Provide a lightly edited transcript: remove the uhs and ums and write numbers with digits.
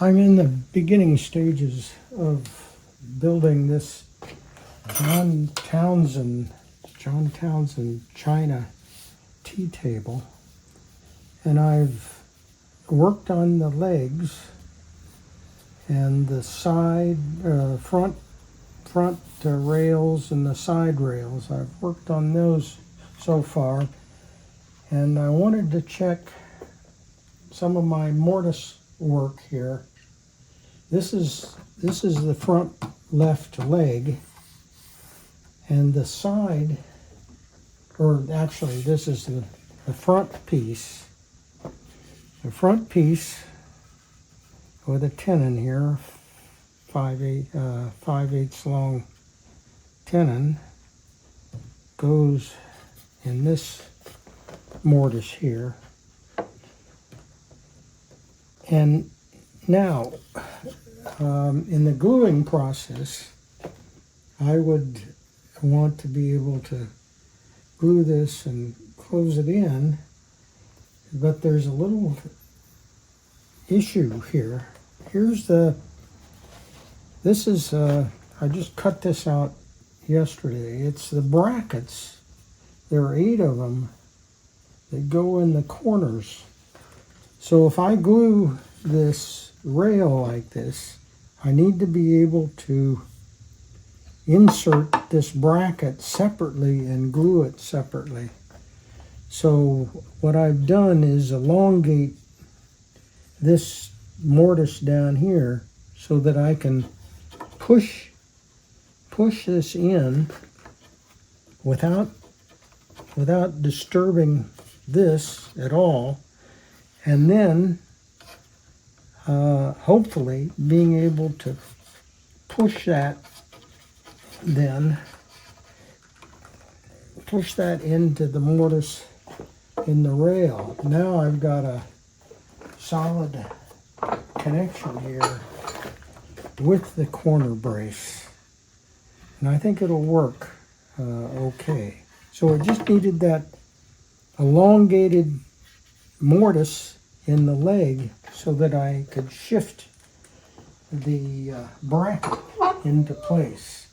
I'm in the beginning stages of building this John Townsend China tea table, and I've worked on the legs and the side, front rails and the side rails. I've worked on those so far, and I wanted to check some of my mortise work here. This is the front left leg, and the side, or actually this is the front piece. The front piece with a tenon here, 5/8 long tenon, goes in this mortise here. And now, in the gluing process, I would want to be able to glue this and close it in, but there's a little issue here. I just cut this out yesterday. It's the brackets. There are 8 of them that go in the corners. So if I glue this rail like this, I need to be able to insert this bracket separately and glue it separately. So what I've done is elongate this mortise down here so that I can push this in without disturbing this at all, and then hopefully being able to push that into the mortise in the rail. Now I've got a solid connection here with the corner brace, and I think it'll work okay. So I just needed that elongated mortise in the leg so that I could shift the bracket into place.